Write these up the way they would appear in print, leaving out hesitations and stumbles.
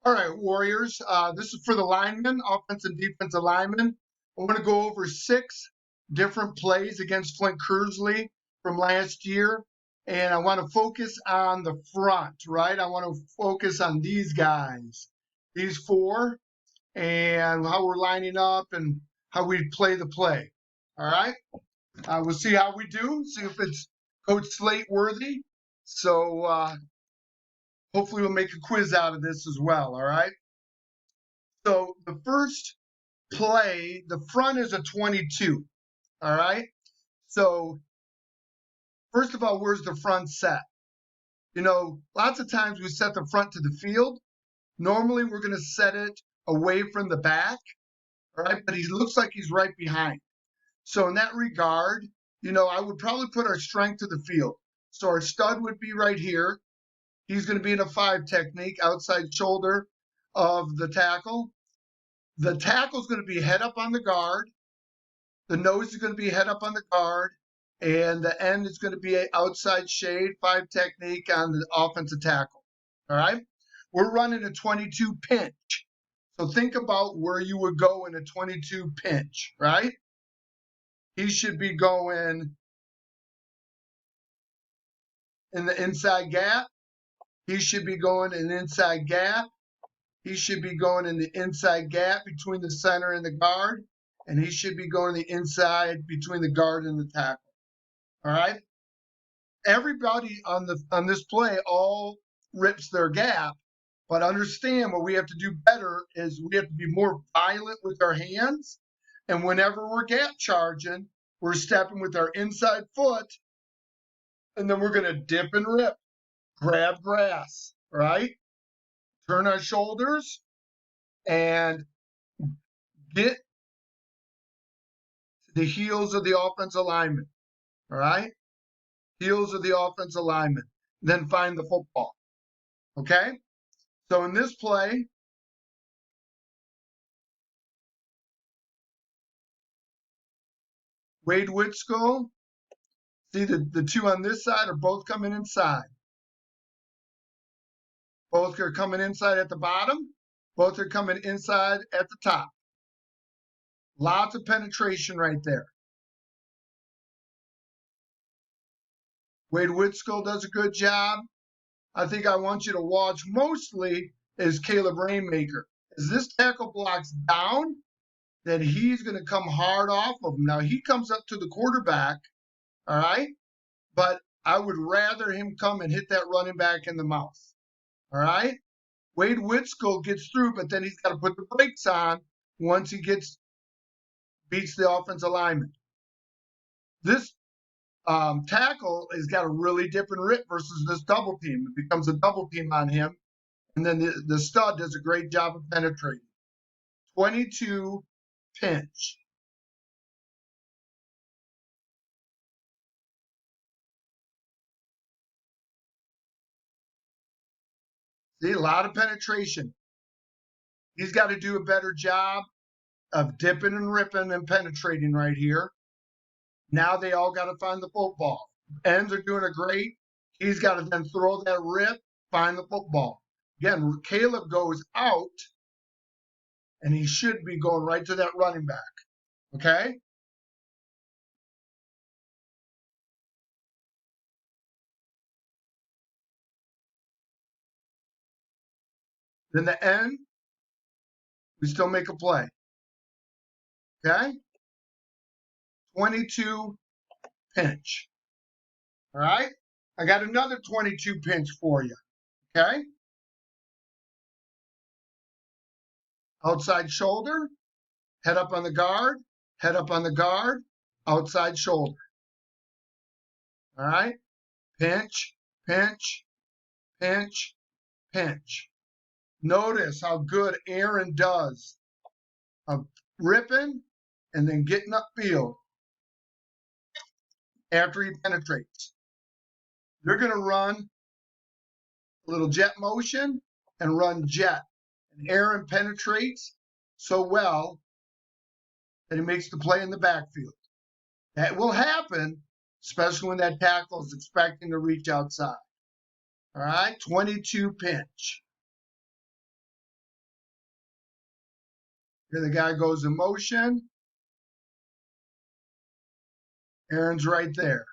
All right, Warriors. This is for the linemen, offensive and defensive linemen. I want to go over 6 different plays against Flint Kearsley from last year. And I want to focus on the front, right? I want to focus on these guys, these 4, and how we're lining up and how we play the play. All right? We'll see how we do, see if it's Coach Slate worthy. So hopefully we'll make a quiz out of this as well, all right? So the first play, the front is a 22, all right? So first of all, where's the front set? You know, lots of times we set the front to the field. Normally we're going to set it away from the back, all right? But he looks like he's right behind. So in that regard, you know, I would probably put our strength to the field. So our stud would be right here. He's going to be in a 5 technique, outside shoulder of the tackle. The tackle is going to be head up on the guard. The nose is going to be head up on the guard. And the end is going to be an outside shade, 5 technique on the offensive tackle. All right? We're running a 22 pinch. So think about where you would go in a 22 pinch, right? He should be going in the inside gap. He should be going in the inside gap. He should be going in the inside gap between the center and the guard. And he should be going the inside between the guard and the tackle. All right? Everybody on this play all rips their gap. But understand what we have to do better is we have to be more violent with our hands. And whenever we're gap charging, we're stepping with our inside foot. And then we're going to dip and rip. Grab grass, right? Turn our shoulders and get to the heels of the offensive lineman, all right? Heels of the offensive lineman. Then find the football, okay? So in this play, Wade Whitskoll, see the 2 on this side are both coming inside. Both are coming inside at the bottom. Both are coming inside at the top. Lots of penetration right there. Wade Whitskoll does a good job. I think I want you to watch mostly is Caleb Rainmaker. As this tackle blocks down, then he's going to come hard off of him. Now, he comes up to the quarterback, all right? But I would rather him come and hit that running back in the mouth, all right? Wade Whitskoll gets through, but then he's got to put the brakes on once he beats the offensive lineman. This tackle has got a really dip and rip versus this double team. It becomes a double team on him. And then the stud does a great job of penetrating. 22 pinch. See, a lot of penetration. He's got to do a better job of dipping and ripping and penetrating right here. Now they all got to find the football. Ends are doing a great. He's got to then throw that rip, find the football. Again, Caleb goes out, and he should be going right to that running back. Okay? Then the end, we still make a play. Okay? 22 pinch. All right? I got another 22 pinch for you. Okay? Outside shoulder, head up on the guard, head up on the guard, outside shoulder. All right? Pinch, pinch, pinch, pinch. Notice how good Aaron does of ripping and then getting upfield after he penetrates. They're going to run a little jet motion and run jet. And Aaron penetrates so well that he makes the play in the backfield. That will happen, especially when that tackle is expecting to reach outside. All right, 22 pinch. Here the guy goes in motion. Aaron's right there.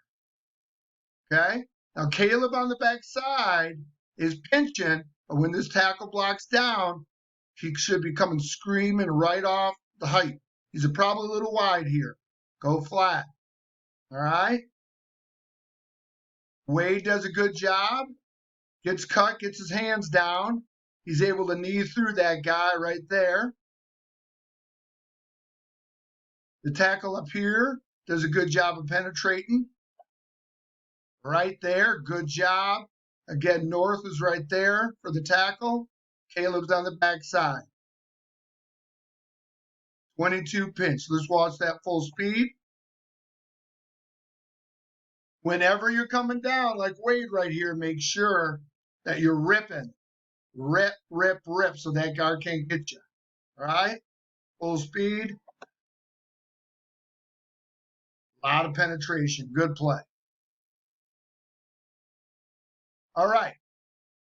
Okay? Now Caleb on the backside is pinching, but when this tackle blocks down, he should be coming screaming right off the height. He's probably a little wide here. Go flat. All right? Wade does a good job. Gets cut, gets his hands down. He's able to knee through that guy right there. The tackle up here does a good job of penetrating. Right there, good job. Again, North is right there for the tackle. Caleb's on the backside. 22 pinch. Let's watch that full speed. Whenever you're coming down, like Wade right here, make sure that you're ripping. Rip, rip, rip, so that guard can't get you. All right? Full speed. A lot of penetration. Good play. All right.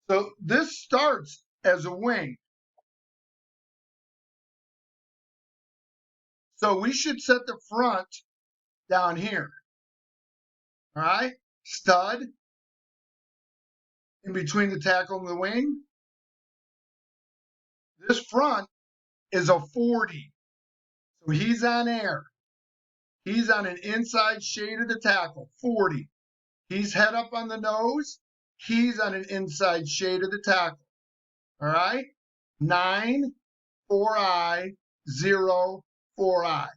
So this starts as a wing. So we should set the front down here. All right? Stud in between the tackle and the wing. This front is a 40. So he's on air. He's on an inside shade of the tackle, 40. He's head up on the nose. He's on an inside shade of the tackle. All right? 9, 4-eye, 0, 4-eye.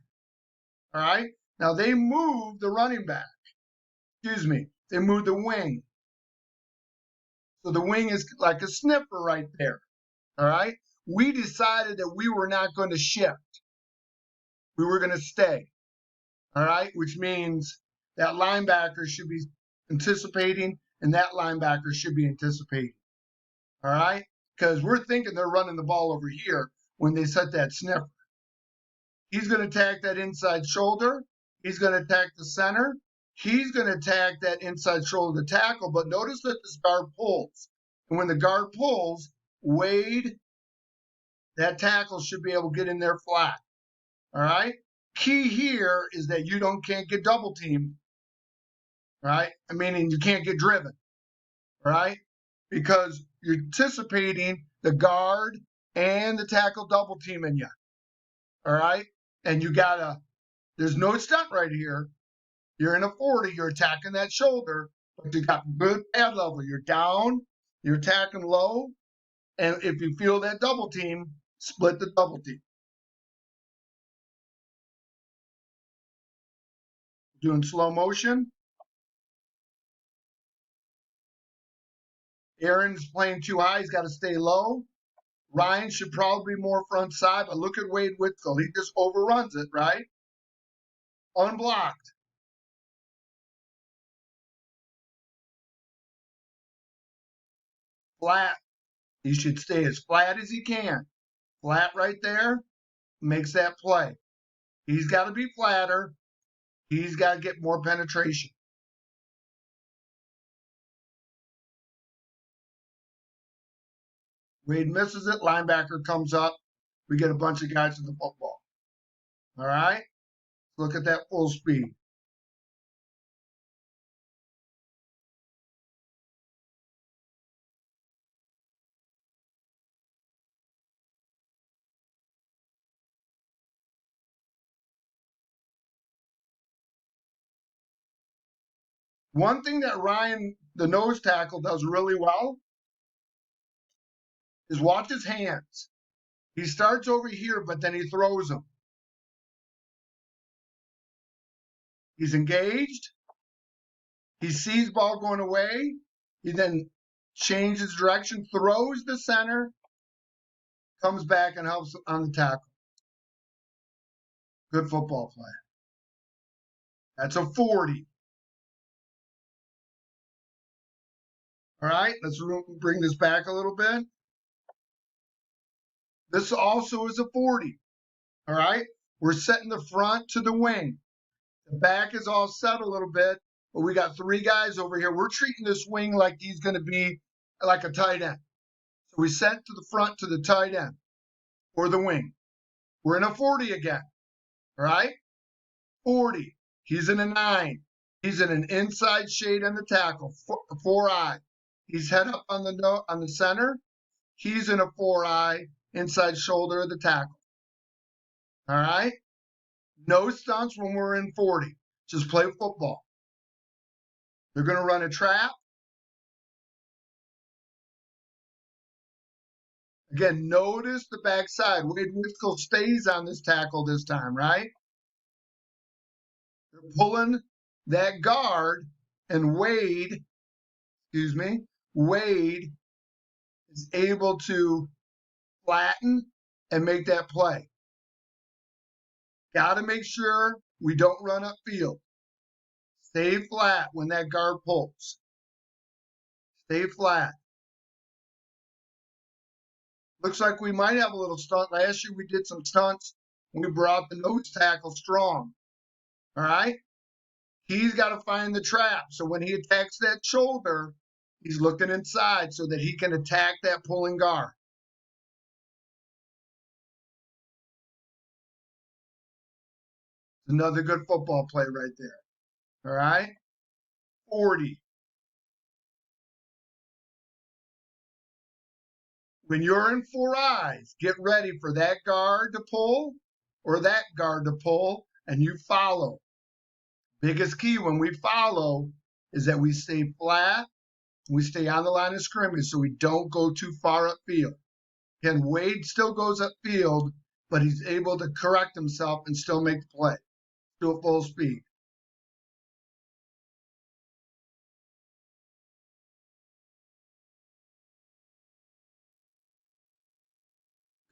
All right? Now they move the running back. Excuse me. They move the wing. So the wing is like a sniffer right there. All right? We decided that we were not going to shift. We were going to stay. All right? Which means that linebacker should be anticipating and that linebacker should be anticipating. All right? Because we're thinking they're running the ball over here when they set that sniffer. He's going to attack that inside shoulder. He's going to attack the center. He's going to attack that inside shoulder, the tackle. But notice that this guard pulls. And when the guard pulls, Wade, that tackle should be able to get in there flat. All right? Key here is that you can't get double teamed. Right? I mean, you can't get driven. Right? Because you're anticipating the guard and the tackle double teaming you. All right? And there's no stunt right here. You're in a 40, you're attacking that shoulder, but you got good pad level. You're down, you're attacking low, and if you feel that double team, split the double team. Doing slow motion. Aaron's playing too high, he's got to stay low. Ryan should probably be more front side, but look at Wade Whitfield. He just overruns it, right? Unblocked. Flat. He should stay as flat as he can. Flat right there makes that play. He's got to be flatter. He's got to get more penetration. Wade misses it. Linebacker comes up. We get a bunch of guys in the football. All right? Look at that full speed. One thing that Ryan, the nose tackle, does really well is watch his hands. He starts over here, but then he throws them. He's engaged. He sees ball going away. He then changes direction, throws the center, comes back and helps on the tackle. Good football play. That's a 40. All right, let's bring this back a little bit. This also is a 40. All right, we're setting the front to the wing. The back is all set a little bit, but we got 3 guys over here. We're treating this wing like he's going to be like a tight end. So we set to the front to the tight end or the wing. We're in a 40 again, all right? 40. He's in a 9. He's in an inside shade on the tackle, 4-eye. He's head up on the center. He's in a 4-eye inside shoulder of the tackle. All right? No stunts when we're in 40. Just play football. They're going to run a trap. Again, notice the backside. Wade Whitfield stays on this tackle this time, right? They're pulling that guard, and Wade is able to flatten and make that play. Got to make sure we don't run upfield. Stay flat when that guard pulls. Stay flat. Looks like we might have a little stunt. Last year we did some stunts. We brought the nose tackle strong. All right? He's got to find the trap. So when he attacks that shoulder, he's looking inside so that he can attack that pulling guard. Another good football play right there. All right? 40. When you're in 4 eyes, get ready for that guard to pull or that guard to pull, and you follow. Biggest key when we follow is that we stay flat, we stay on the line of scrimmage so we don't go too far upfield. Again, Wade still goes upfield, but he's able to correct himself and still make the play. Still at full speed.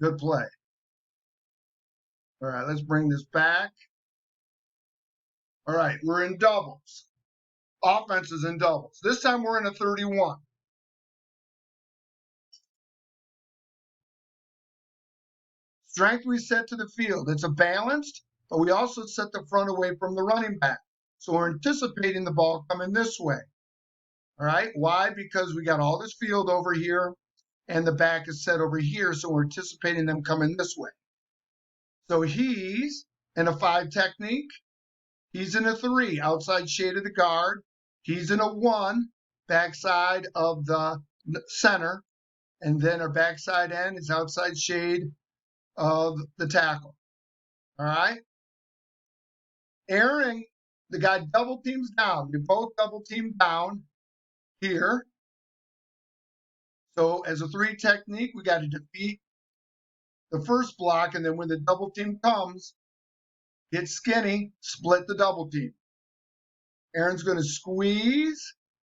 Good play. All right, let's bring this back. All right, we're in doubles. Offense is in doubles. This time we're in a 31. Strength we set to the field. It's a balanced, but we also set the front away from the running back. So we're anticipating the ball coming this way. All right, why? Because we got all this field over here and the back is set over here, so we're anticipating them coming this way. So he's in a 5 technique. He's in a 3, outside shade of the guard. He's in a 1, backside of the center. And then our backside end is outside shade of the tackle. All right? Aaron, the guy double teams down. They both double team down here. So as a 3 technique, we got to defeat the first block, and then when the double team comes, get skinny, split the double team. Aaron's going to squeeze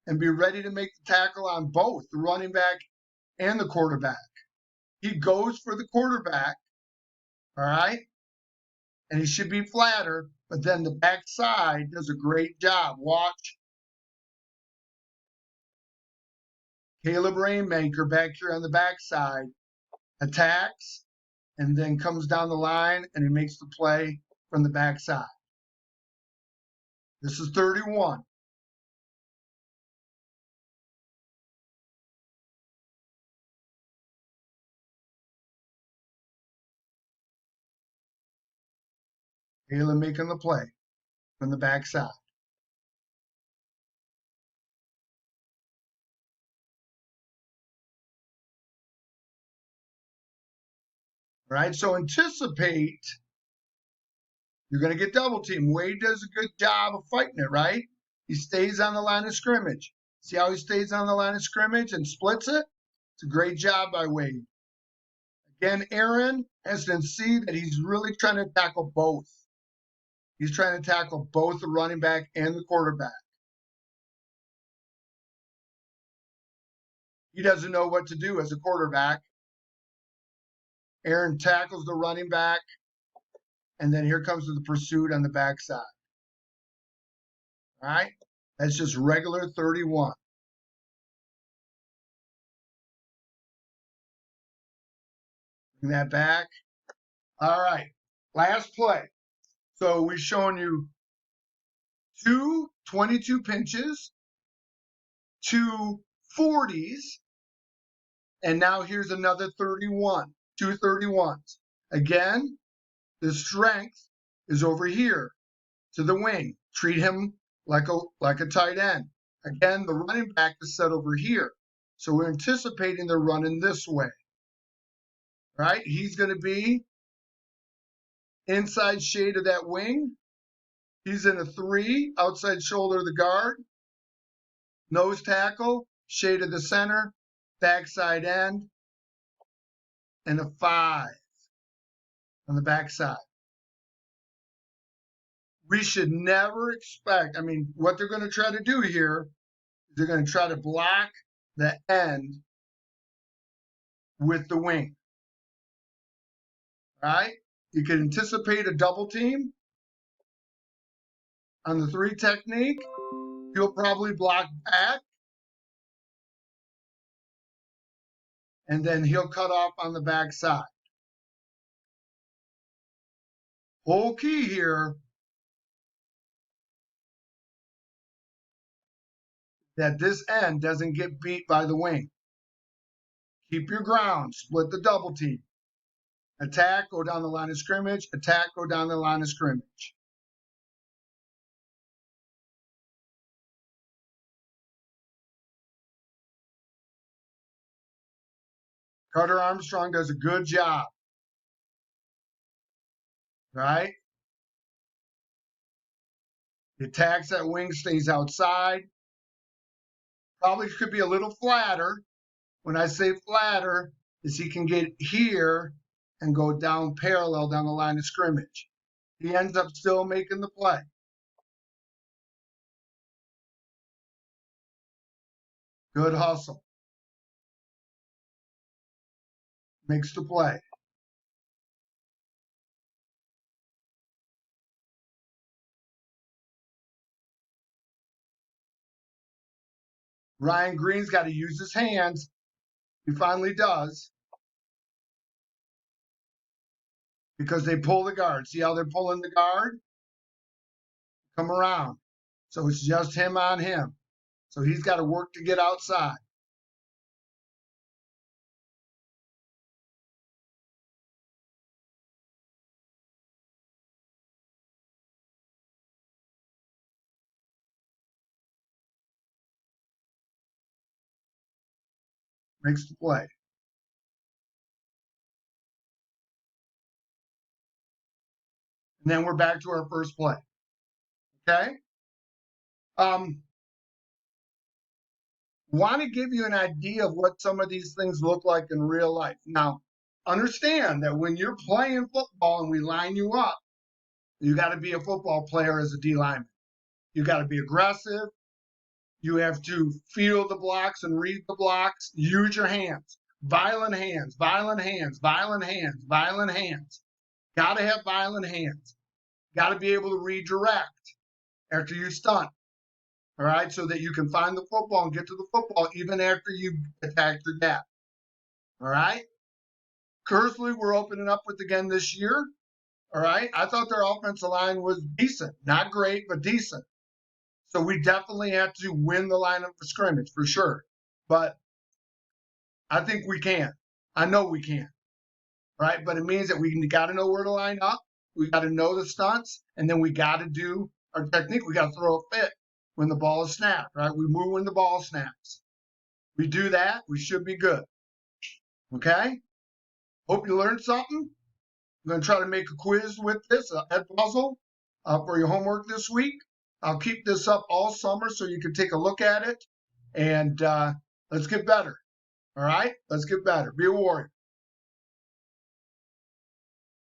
and be ready to make the tackle on both the running back and the quarterback. He goes for the quarterback, all right? And he should be flatter, but then the backside does a great job. Watch. Caleb Rainmaker back here on the backside attacks and then comes down the line and he makes the play from the backside. This is 31. Caleb making the play from the backside. All right, so anticipate you're going to get double team. Wade does a good job of fighting it, right? He stays on the line of scrimmage. See how he stays on the line of scrimmage and splits it? It's a great job by Wade. Again, Aaron has to see that he's really trying to tackle both. He's trying to tackle both the running back and the quarterback. He doesn't know what to do as a quarterback. Aaron tackles the running back, and then here comes the pursuit on the backside. All right? That's just regular 31. Bring that back. All right. Last play. So we've shown you 2 22 pinches, 2 40s, and now here's another 31, 2 31s. Again, The strength is over here to the wing. Treat him like a tight end. Again, the running back is set over here. So we're anticipating they're running this way. Right? He's going to be inside shade of that wing. He's in a 3, outside shoulder of the guard. Nose tackle, shade of the center, backside end, and a 5 on the backside. We should never expect, what they're going to try to do here is they're going to try to block the end with the wing. All right? You can anticipate a double team on the 3 technique. He'll probably block back, and then he'll cut off on the backside. Whole key here that this end doesn't get beat by the wing. Keep your ground, split the double team. Attack, go down the line of scrimmage. Attack, go down the line of scrimmage. Carter Armstrong does a good job. Right? He attacks that wing, stays outside. Probably could be a little flatter. When I say flatter, is he can get here and go down parallel down the line of scrimmage. He ends up still making the play. Good hustle. Makes the play. Ryan Green's got to use his hands. He finally does. Because they pull the guard. See how they're pulling the guard? Come around. So it's just him on him. So he's got to work to get outside. Makes the play. And then we're back to our first play. Okay? Want to give you an idea of what some of these things look like in real life. Now, understand that when you're playing football and we line you up, you got to be a football player as a D lineman. You got to be aggressive. You have to feel the blocks and read the blocks. Use your hands. Violent hands, violent hands, violent hands, violent hands. Got to have violent hands. Got to be able to redirect after you stunt. All right, so that you can find the football and get to the football even after you attack your gap. All right? Kearsley, we're opening up with again this year. All right? I thought their offensive line was decent. Not great, but decent. So we definitely have to win the line of scrimmage for sure. But I think we can. I know we can. Right? But it means that we got to know where to line up. We got to know the stunts. And then we got to do our technique. We got to throw a fit when the ball is snapped, right? We move when the ball snaps. We do that, we should be good. Okay? Hope you learned something. I'm going to try to make a quiz with this, a puzzle for your homework this week. I'll keep this up all summer so you can take a look at it. And let's get better. All right? Let's get better. Be a warrior.